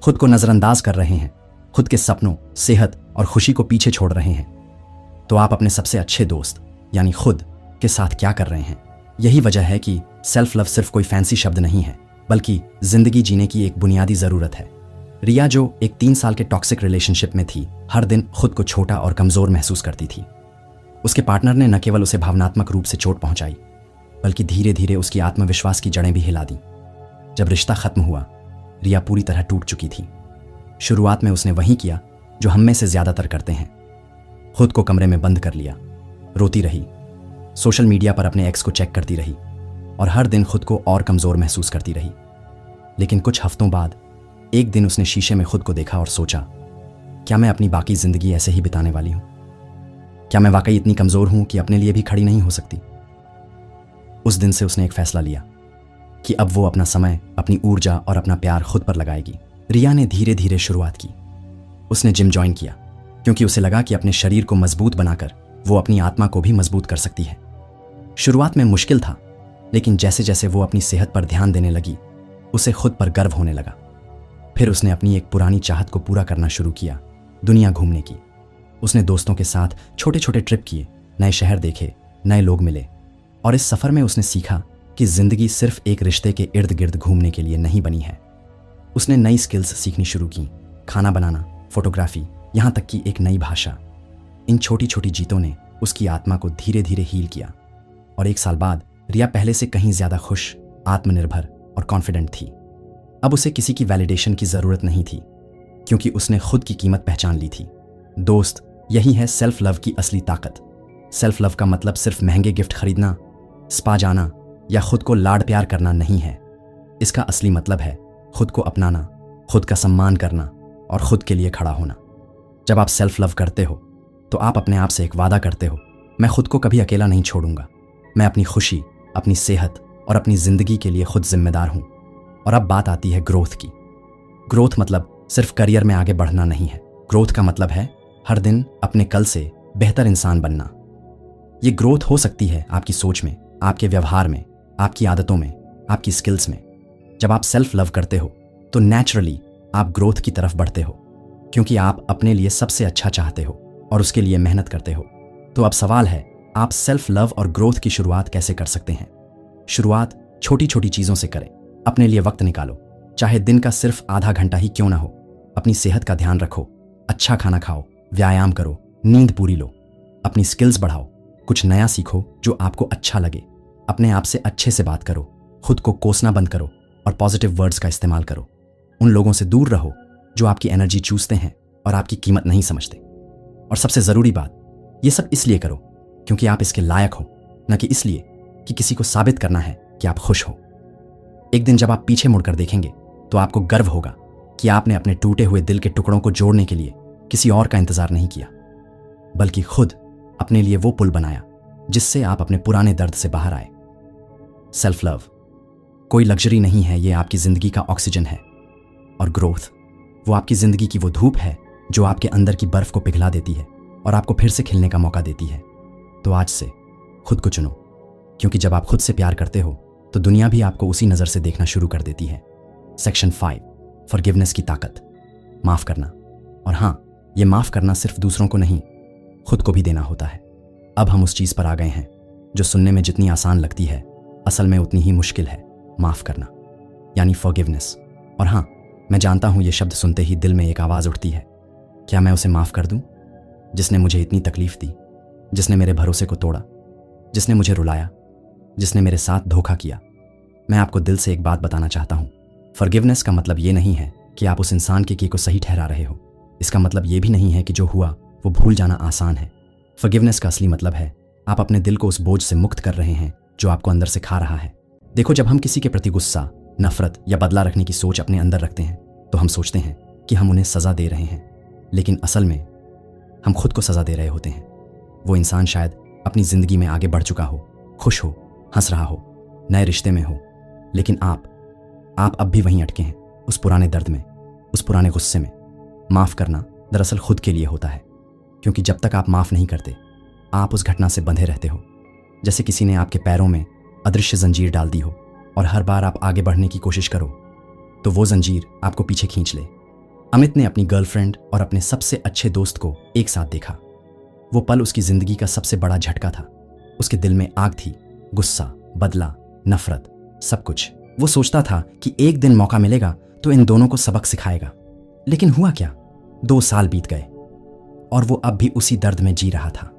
खुद को नजरअंदाज कर रहे हैं, खुद के सपनों, सेहत और खुशी को पीछे छोड़ रहे हैं, तो आप अपने सबसे अच्छे दोस्त यानी खुद के साथ क्या कर रहे हैं? यही वजह है कि सेल्फ लव सिर्फ कोई फैंसी शब्द नहीं है, बल्कि जिंदगी जीने की एक बुनियादी जरूरत है। रिया, जो एक 3 साल के टॉक्सिक रिलेशनशिप में थी, हर दिन खुद को छोटा और कमजोर महसूस करती थी। उसके पार्टनर ने न केवल उसे भावनात्मक रूप से चोट पहुंचाई, बल्कि धीरे धीरे उसकी आत्मविश्वास की जड़ें भी हिला दी। जब रिश्ता खत्म हुआ, रिया पूरी तरह टूट चुकी थी। शुरुआत में उसने वही किया जो हम में से ज्यादातर करते हैं, खुद को कमरे में बंद कर लिया, रोती रही, सोशल मीडिया पर अपने एक्स को चेक करती रही और हर दिन खुद को और कमजोर महसूस करती रही। लेकिन कुछ हफ्तों बाद एक दिन उसने शीशे में खुद को देखा और सोचा, क्या मैं अपनी बाकी जिंदगी ऐसे ही बिताने वाली हूं? क्या मैं वाकई इतनी कमजोर हूं कि अपने लिए भी खड़ी नहीं हो सकती? उस दिन से उसने एक फैसला लिया कि अब वो अपना समय, अपनी ऊर्जा और अपना प्यार खुद पर लगाएगी। रिया ने धीरे धीरे शुरुआत की। उसने जिम ज्वाइन किया क्योंकि उसे लगा कि अपने शरीर को मजबूत बनाकर वो अपनी आत्मा को भी मजबूत कर सकती है। शुरुआत में मुश्किल था, लेकिन जैसे जैसे वो अपनी सेहत पर ध्यान देने लगी, उसे खुद पर गर्व होने लगा। फिर उसने अपनी एक पुरानी चाहत को पूरा करना शुरू किया, दुनिया घूमने की। उसने दोस्तों के साथ छोटे छोटे ट्रिप किए, नए शहर देखे, नए लोग मिले और इस सफर में उसने सीखा कि जिंदगी सिर्फ एक रिश्ते के इर्द गिर्द घूमने के लिए नहीं बनी है। उसने नई स्किल्स सीखनी शुरू की, खाना बनाना, फोटोग्राफी, यहाँ तक कि एक नई भाषा। इन छोटी छोटी जीतों ने उसकी आत्मा को धीरे धीरे हील किया और 1 साल बाद रिया पहले से कहीं ज्यादा खुश, आत्मनिर्भर और कॉन्फिडेंट थी। अब उसे किसी की वैलिडेशन की जरूरत नहीं थी, क्योंकि उसने खुद की कीमत पहचान ली थी। दोस्त, यही है सेल्फ लव की असली ताकत। सेल्फ लव का मतलब सिर्फ महंगे गिफ्ट खरीदना, स्पा जाना या खुद को लाड प्यार करना नहीं है। इसका असली मतलब है खुद को अपनाना, खुद का सम्मान करना और खुद के लिए खड़ा होना। जब आप सेल्फ लव करते हो तो आप अपने आप से एक वादा करते हो, मैं खुद को कभी अकेला नहीं छोड़ूंगा। मैं अपनी खुशी, अपनी सेहत और अपनी जिंदगी के लिए खुद जिम्मेदार हूं। और अब बात आती है ग्रोथ की। ग्रोथ मतलब सिर्फ करियर में आगे बढ़ना नहीं है। ग्रोथ का मतलब है हर दिन अपने कल से बेहतर इंसान बनना। ये ग्रोथ हो सकती है आपकी सोच में, आपके व्यवहार में, आपकी आदतों में, आपकी स्किल्स में। जब आप सेल्फ लव करते हो तो नेचुरली आप ग्रोथ की तरफ बढ़ते हो, क्योंकि आप अपने लिए सबसे अच्छा चाहते हो और उसके लिए मेहनत करते हो। तो अब सवाल है, आप सेल्फ लव और ग्रोथ की शुरुआत कैसे कर सकते हैं? शुरुआत छोटी छोटी चीज़ों से करें। अपने लिए वक्त निकालो, चाहे दिन का सिर्फ आधा घंटा ही क्यों ना हो। अपनी सेहत का ध्यान रखो, अच्छा खाना खाओ, व्यायाम करो, नींद पूरी लो, अपनी स्किल्स बढ़ाओ, कुछ नया सीखो जो आपको अच्छा लगे। अपने आप से अच्छे से बात करो, खुद को कोसना बंद करो और पॉजिटिव वर्ड्स का इस्तेमाल करो। उन लोगों से दूर रहो जो आपकी एनर्जी चूसते हैं और आपकी कीमत नहीं समझते। और सबसे ज़रूरी बात, ये सब इसलिए करो क्योंकि आप इसके लायक हो, न कि इसलिए कि किसी को साबित करना है कि आप खुश हो। एक दिन जब आप पीछे मुड़कर देखेंगे तो आपको गर्व होगा कि आपने अपने टूटे हुए दिल के टुकड़ों को जोड़ने के लिए किसी और का इंतजार नहीं किया, बल्कि खुद अपने लिए वो पुल बनाया जिससे आप अपने पुराने दर्द से बाहर आए। सेल्फ लव कोई लग्जरी नहीं है, ये आपकी ज़िंदगी का ऑक्सीजन है। और ग्रोथ वो आपकी ज़िंदगी की वो धूप है जो आपके अंदर की बर्फ़ को पिघला देती है और आपको फिर से खिलने का मौका देती है। तो आज से खुद को चुनो, क्योंकि जब आप खुद से प्यार करते हो तो दुनिया भी आपको उसी नज़र से देखना शुरू कर देती है। सेक्शन 5 फॉरगिवनेस की ताकत, माफ़ करना। और हाँ, ये माफ़ करना सिर्फ दूसरों को नहीं, खुद को भी देना होता है। अब हम उस चीज़ पर आ गए हैं जो सुनने में जितनी आसान लगती है असल में उतनी ही मुश्किल है, माफ़ करना यानी फॉरगिवनेस। और हाँ, मैं जानता हूँ ये शब्द सुनते ही दिल में एक आवाज़ उठती है, क्या मैं उसे माफ़ कर दूँ जिसने मुझे इतनी तकलीफ़ दी, जिसने मेरे भरोसे को तोड़ा, जिसने मुझे रुलाया, जिसने मेरे साथ धोखा किया। मैं आपको दिल से एक बात बताना चाहता हूँ, फॉरगिवनेस का मतलब ये नहीं है कि आप उस इंसान के की को सही ठहरा रहे हो। इसका मतलब ये भी नहीं है कि जो हुआ वो भूल जाना आसान है। फॉरगिवनेस का असली मतलब है आप अपने दिल को उस बोझ से मुक्त कर रहे हैं जो आपको अंदर से खा रहा है। देखो, जब हम किसी के प्रति गुस्सा, नफरत या बदला रखने की सोच अपने अंदर रखते हैं तो हम सोचते हैं कि हम उन्हें सज़ा दे रहे हैं, लेकिन असल में हम खुद को सज़ा दे रहे होते हैं। वो इंसान शायद अपनी ज़िंदगी में आगे बढ़ चुका हो, खुश हो, हंस रहा हो, नए रिश्ते में हो, लेकिन आप अब भी वहीं अटके हैं, उस पुराने दर्द में, उस पुराने गुस्से में। माफ़ करना दरअसल खुद के लिए होता है, क्योंकि जब तक आप माफ़ नहीं करते आप उस घटना से बंधे रहते हो, जैसे किसी ने आपके पैरों में अदृश्य जंजीर डाल दी हो और हर बार आप आगे बढ़ने की कोशिश करो तो वो जंजीर आपको पीछे खींच ले। अमित ने अपनी गर्लफ्रेंड और अपने सबसे अच्छे दोस्त को एक साथ देखा। वो पल उसकी ज़िंदगी का सबसे बड़ा झटका था। उसके दिल में आग थी, गुस्सा, बदला, नफरत, सब कुछ। वो सोचता था कि एक दिन मौका मिलेगा तो इन दोनों को सबक सिखाएगा, लेकिन हुआ क्या? 2 साल बीत गए और वो अब भी उसी दर्द में जी रहा था।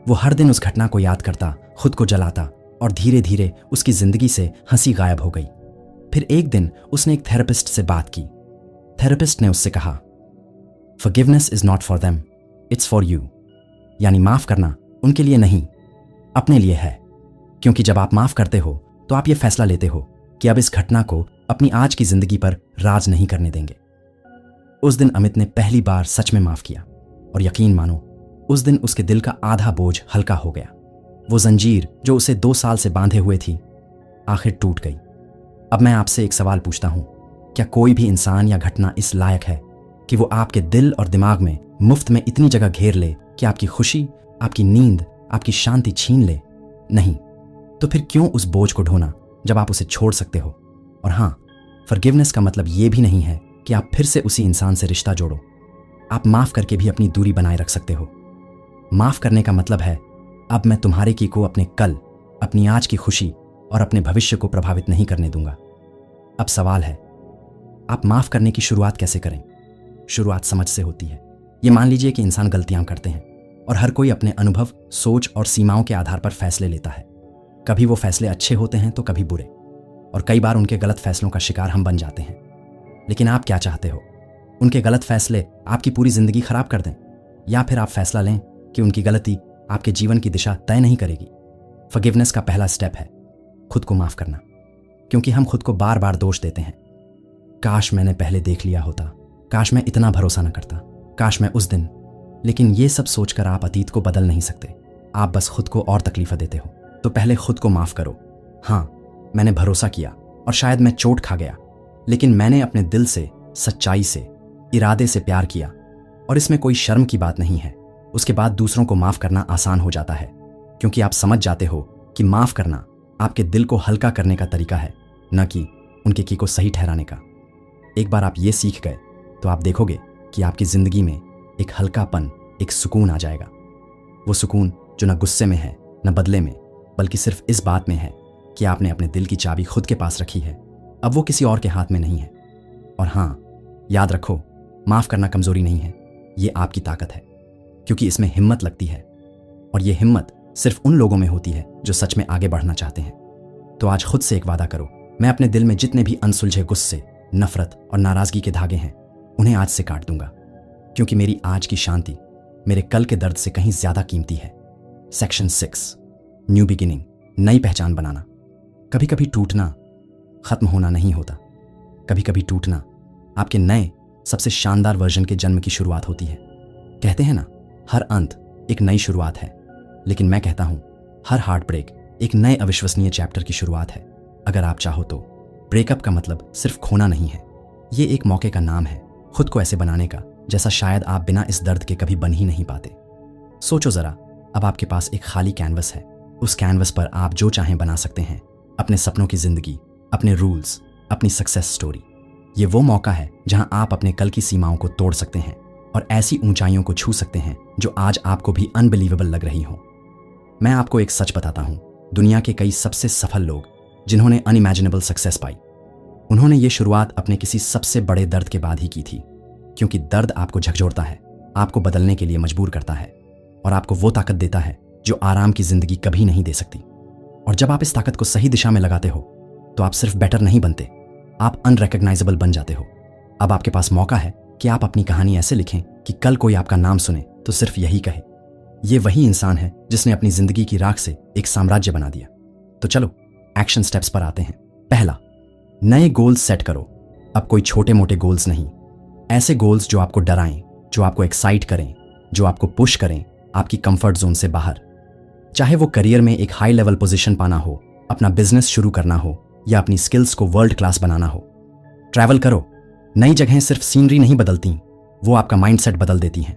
वो हर दिन उस घटना को याद करता, खुद को जलाता और धीरे धीरे उसकी ज़िंदगी से हंसी गायब हो गई। फिर एक दिन उसने एक थेरेपिस्ट से बात की। थेरेपिस्ट ने उससे कहा, forgiveness is not for them, it's for you. यानी माफ़ करना उनके लिए नहीं, अपने लिए है। क्योंकि जब आप माफ़ करते हो तो आप ये फैसला लेते हो कि अब इस घटना को अपनी आज की ज़िंदगी पर राज नहीं करने देंगे। उस दिन अमित ने पहली बार सच में माफ़ किया और यकीन मानो, उस दिन उसके दिल का आधा बोझ हल्का हो गया। वो जंजीर जो उसे 2 साल से बांधे हुए थी आखिर टूट गई। अब मैं आपसे एक सवाल पूछता हूं, क्या कोई भी इंसान या घटना इस लायक है कि वो आपके दिल और दिमाग में मुफ्त में इतनी जगह घेर ले कि आपकी खुशी, आपकी नींद, आपकी शांति छीन ले? नहीं। तो फिर क्यों उस बोझ को ढोना जब आप उसे छोड़ सकते हो? और हाँ, फॉरगिवनेस का मतलब ये भी नहीं है कि आप फिर से उसी इंसान से रिश्ता जोड़ो। आप माफ़ करके भी अपनी दूरी बनाए रख सकते हो। माफ़ करने का मतलब है, अब मैं तुम्हारे की को अपने कल, अपनी आज की खुशी और अपने भविष्य को प्रभावित नहीं करने दूंगा। अब सवाल है, आप माफ़ करने की शुरुआत कैसे करें? शुरुआत समझ से होती है। ये मान लीजिए कि इंसान गलतियां करते हैं और हर कोई अपने अनुभव, सोच और सीमाओं के आधार पर फैसले लेता है। कभी वो फैसले अच्छे होते हैं तो कभी बुरे, और कई बार उनके गलत फैसलों का शिकार हम बन जाते हैं। लेकिन आप क्या चाहते हो? उनके गलत फैसले आपकी पूरी ज़िंदगी खराब कर दें, या फिर आप फैसला लें कि उनकी गलती आपके जीवन की दिशा तय नहीं करेगी? फॉरगिवनेस का पहला स्टेप है खुद को माफ़ करना, क्योंकि हम खुद को बार बार दोष देते हैं। काश मैंने पहले देख लिया होता, काश मैं इतना भरोसा न करता, काश मैं उस दिन। लेकिन ये सब सोचकर आप अतीत को बदल नहीं सकते, आप बस खुद को और तकलीफ़ें देते हो। तो पहले खुद को माफ़ करो। हाँ, मैंने भरोसा किया और शायद मैं चोट खा गया, लेकिन मैंने अपने दिल से, सच्चाई से, इरादे से प्यार किया, और इसमें कोई शर्म की बात नहीं है। उसके बाद दूसरों को माफ़ करना आसान हो जाता है, क्योंकि आप समझ जाते हो कि माफ़ करना आपके दिल को हल्का करने का तरीका है, न कि उनके की को सही ठहराने का। एक बार आप ये सीख गए तो आप देखोगे कि आपकी ज़िंदगी में एक हल्कापन, एक सुकून आ जाएगा। वो सुकून जो न गुस्से में है, न बदले में, बल्कि सिर्फ इस बात में है कि आपने अपने दिल की चाबी खुद के पास रखी है। अब वो किसी और के हाथ में नहीं है। और हाँ, याद रखो, माफ़ करना कमज़ोरी नहीं है, ये आपकी ताकत है, क्योंकि इसमें हिम्मत लगती है, और ये हिम्मत सिर्फ उन लोगों में होती है जो सच में आगे बढ़ना चाहते हैं। तो आज खुद से एक वादा करो, मैं अपने दिल में जितने भी अनसुलझे गुस्से, नफरत और नाराज़गी के धागे हैं उन्हें आज से काट दूंगा, क्योंकि मेरी आज की शांति मेरे कल के दर्द से कहीं ज़्यादा कीमती है। सेक्शन 6 न्यू बिगिनिंग, नई पहचान बनाना। कभी कभी टूटना ख़त्म होना नहीं होता, कभी कभी टूटना आपके नए, सबसे शानदार वर्जन के जन्म की शुरुआत होती है। कहते हैं ना, हर अंत एक नई शुरुआत है, लेकिन मैं कहता हूं, हर हार्ट ब्रेक एक नए अविश्वसनीय चैप्टर की शुरुआत है। अगर आप चाहो तो ब्रेकअप का मतलब सिर्फ खोना नहीं है, ये एक मौके का नाम है खुद को ऐसे बनाने का जैसा शायद आप बिना इस दर्द के कभी बन ही नहीं पाते। सोचो जरा, अब आपके पास एक खाली कैनवस है। उस कैनवस पर आप जो चाहें बना सकते हैं, अपने सपनों की जिंदगी, अपने रूल्स, अपनी सक्सेस स्टोरी। ये वो मौका है जहां आप अपने कल की सीमाओं को तोड़ सकते हैं और ऐसी ऊंचाइयों को छू सकते हैं जो आज आपको भी अनबिलीवेबल लग रही हो। मैं आपको एक सच बताता हूं, दुनिया के कई सबसे सफल लोग जिन्होंने अनइमेजिनेबल सक्सेस पाई, उन्होंने ये शुरुआत अपने किसी सबसे बड़े दर्द के बाद ही की थी। क्योंकि दर्द आपको झकझोरता है, आपको बदलने के लिए मजबूर करता है और आपको वो ताकत देता है जो आराम की जिंदगी कभी नहीं दे सकती। और जब आप इस ताकत को सही दिशा में लगाते हो तो आप सिर्फ बेटर नहीं बनते, आप अनरिकग्नाइजेबल बन जाते हो। अब आपके पास मौका है कि आप अपनी कहानी ऐसे लिखें कि कल कोई आपका नाम सुने तो सिर्फ यही कहे, ये वही इंसान है जिसने अपनी जिंदगी की राख से एक साम्राज्य बना दिया। तो चलो एक्शन स्टेप्स पर आते हैं। पहला, नए गोल्स सेट करो। अब कोई छोटे मोटे गोल्स नहीं, ऐसे गोल्स जो आपको डराएं, जो आपको एक्साइट करें, जो आपको पुश करें आपकी कंफर्ट जोन से बाहर। चाहे वो करियर में एक हाई लेवल पोजीशन पाना हो, अपना बिजनेस शुरू करना हो या अपनी स्किल्स को वर्ल्ड क्लास बनाना हो। ट्रैवल करो, नई जगहें सिर्फ सीनरी नहीं बदलती, वो आपका माइंडसेट बदल देती हैं।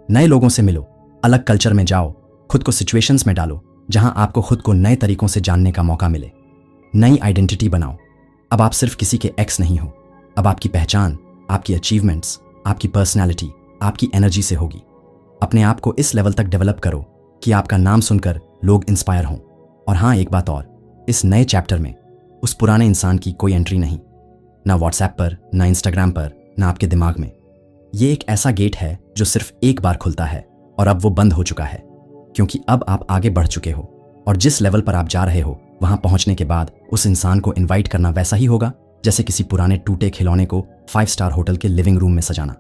नए लोगों से मिलो, अलग कल्चर में जाओ, खुद को सिचुएशंस में डालो जहां आपको खुद को नए तरीकों से जानने का मौका मिले। नई आइडेंटिटी बनाओ। अब आप सिर्फ किसी के एक्स नहीं हो, अब आपकी पहचान, आपकी अचीवमेंट्स, आपकी पर्सनैलिटी, आपकी एनर्जी से होगी। अपने आप को इस लेवल तक डेवलप करो कि आपका नाम सुनकर लोग इंस्पायर हों। और हाँ, एक बात और, इस नए चैप्टर में उस पुराने इंसान की कोई एंट्री नहीं, ना व्हाट्सएप पर, ना इंस्टाग्राम पर, ना आपके दिमाग में। ये एक ऐसा गेट है जो सिर्फ एक बार खुलता है और अब वो बंद हो चुका है, क्योंकि अब आप आगे बढ़ चुके हो और जिस लेवल पर आप जा रहे हो वहां पहुंचने के बाद उस इंसान को इनवाइट करना वैसा ही होगा जैसे किसी पुराने टूटे खिलौने को 5 स्टार होटल के लिविंग रूम में सजाना।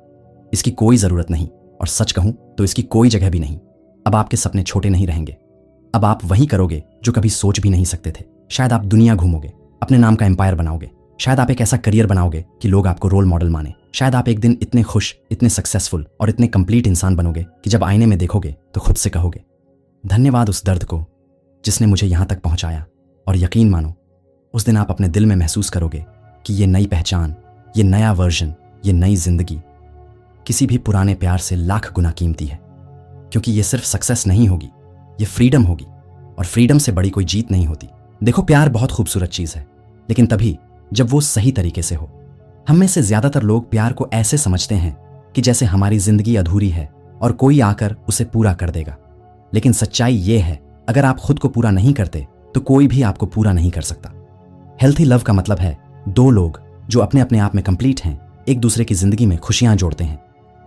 इसकी कोई जरूरत नहीं, और सच कहूं तो इसकी कोई जगह भी नहीं। अब आपके सपने छोटे नहीं रहेंगे, अब आप वही करोगे जो कभी सोच भी नहीं सकते थे। शायद आप दुनिया घूमोगे, अपने नाम का एम्पायर बनाओगे, शायद आप एक ऐसा करियर बनाओगे कि लोग आपको रोल मॉडल माने। शायद आप एक दिन इतने खुश, इतने सक्सेसफुल और इतने कंप्लीट इंसान बनोगे कि जब आईने में देखोगे तो खुद से कहोगे, धन्यवाद उस दर्द को जिसने मुझे यहां तक पहुंचाया। और यकीन मानो, उस दिन आप अपने दिल में महसूस करोगे कि ये नई पहचान, ये नया वर्जन, ये नई जिंदगी किसी भी पुराने प्यार से लाख गुना कीमती है। क्योंकि ये सिर्फ सक्सेस नहीं होगी, ये फ्रीडम होगी, और फ्रीडम से बड़ी कोई जीत नहीं होती। देखो, प्यार बहुत खूबसूरत चीज है, लेकिन तभी जब वो सही तरीके से हो। हम में से ज्यादातर लोग प्यार को ऐसे समझते हैं कि जैसे हमारी जिंदगी अधूरी है और कोई आकर उसे पूरा कर देगा। लेकिन सच्चाई ये है, अगर आप खुद को पूरा नहीं करते तो कोई भी आपको पूरा नहीं कर सकता। हेल्थी लव का मतलब है दो लोग जो अपने अपने आप में कंप्लीट हैं, एक दूसरे की जिंदगी में खुशियां जोड़ते हैं।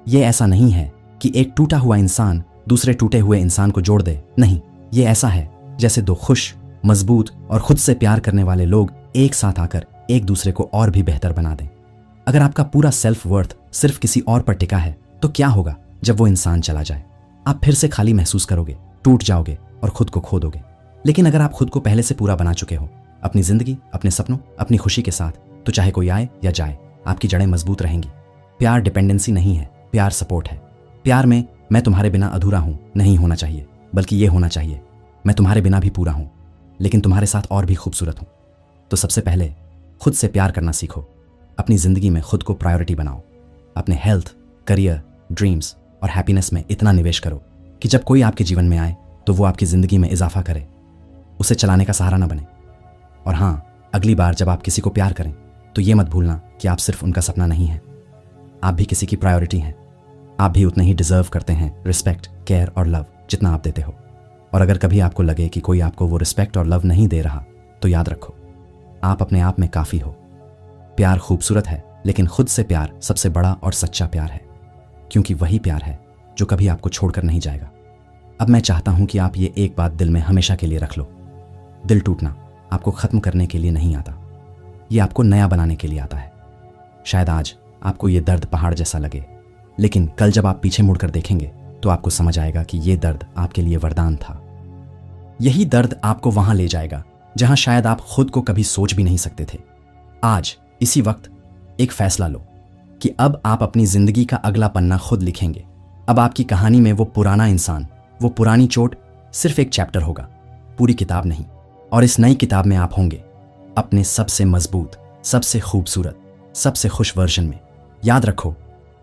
ये ऐसा नहीं है कि एक टूटा हुआ इंसान दूसरे टूटे हुए इंसान को जोड़ दे, नहीं, ये ऐसा है जैसे दो खुश, मजबूत और खुद से प्यार करने वाले लोग एक साथ आकर एक दूसरे को और भी बेहतर बना दें। अगर आपका पूरा सेल्फ वर्थ सिर्फ किसी और पर टिका है तो क्या होगा जब वो इंसान चला जाए? आप फिर से खाली महसूस करोगे, टूट जाओगे और खुद को खो दोगे। लेकिन अगर आप खुद को पहले से पूरा बना चुके हो, अपनी जिंदगी, अपने सपनों, अपनी खुशी के साथ, तो चाहे कोई आए या जाए, आपकी जड़ें मजबूत रहेंगी। प्यार डिपेंडेंसी नहीं है, प्यार सपोर्ट है। प्यार में मैं तुम्हारे बिना अधूरा हूं नहीं होना चाहिए, बल्कि ये होना चाहिए, मैं तुम्हारे बिना भी पूरा हूं, लेकिन तुम्हारे साथ और भी खूबसूरत हूं। तो सबसे पहले खुद से प्यार करना सीखो। अपनी जिंदगी में खुद को प्रायोरिटी बनाओ। अपने हेल्थ, करियर, ड्रीम्स और हैप्पीनेस में इतना निवेश करो कि जब कोई आपके जीवन में आए तो वो आपकी जिंदगी में इजाफा करे, उसे चलाने का सहारा न बने। और हाँ, अगली बार जब आप किसी को प्यार करें तो ये मत भूलना कि आप सिर्फ उनका सपना नहीं हैं, आप भी किसी की प्रायोरिटी हैं। आप भी उतने ही डिजर्व करते हैं रिस्पेक्ट, केयर और लव जितना आप देते हो। और अगर कभी आपको लगे कि कोई आपको वो रिस्पेक्ट और लव नहीं दे रहा, तो याद रखो, आप अपने आप में काफी हो। प्यार खूबसूरत है, लेकिन खुद से प्यार सबसे बड़ा और सच्चा प्यार है, क्योंकि वही प्यार है जो कभी आपको छोड़कर नहीं जाएगा। अब मैं चाहता हूं कि आप ये एक बात दिल में हमेशा के लिए रख लो, दिल टूटना आपको खत्म करने के लिए नहीं आता, ये आपको नया बनाने के लिए आता है। शायद आज आपको ये दर्द पहाड़ जैसा लगे, लेकिन कल जब आप पीछे मुड़कर देखेंगे तो आपको समझ आएगा कि ये दर्द आपके लिए वरदान था। यही दर्द आपको वहां ले जाएगा जहां शायद आप खुद को कभी सोच भी नहीं सकते थे। आज इसी वक्त एक फैसला लो कि अब आप अपनी जिंदगी का अगला पन्ना खुद लिखेंगे। अब आपकी कहानी में वो पुराना इंसान, वो पुरानी चोट सिर्फ एक चैप्टर होगा, पूरी किताब नहीं। और इस नई किताब में आप होंगे अपने सबसे मजबूत, सबसे खूबसूरत, सबसे खुश वर्जन में। याद रखो,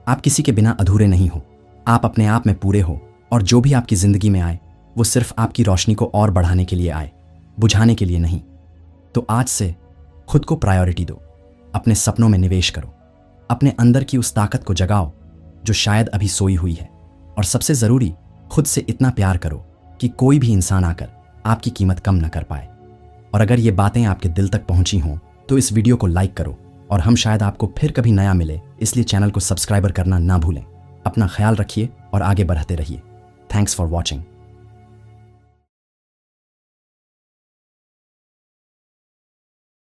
आप किसी के बिना अधूरे नहीं हो। आप अपने आप में पूरे हो और जो भी आपकी जिंदगी में आए वो सिर्फ आपकी रोशनी को और बढ़ाने के लिए आए, बुझाने के लिए नहीं। तो आज से खुद को प्रायोरिटी दो, अपने सपनों में निवेश करो, अपने अंदर की उस ताकत को जगाओ जो शायद अभी सोई हुई है। और सबसे ज़रूरी, खुद से इतना प्यार करो कि कोई भी इंसान आकर आपकी कीमत कम न कर पाए। और अगर ये बातें आपके दिल तक पहुंची हों तो इस वीडियो को लाइक करो और हम शायद आपको फिर कभी नया मिले, इसलिए चैनल को सब्सक्राइबर करना ना भूलें। अपना ख्याल रखिए और आगे बढ़ते रहिए। Thanks for watching.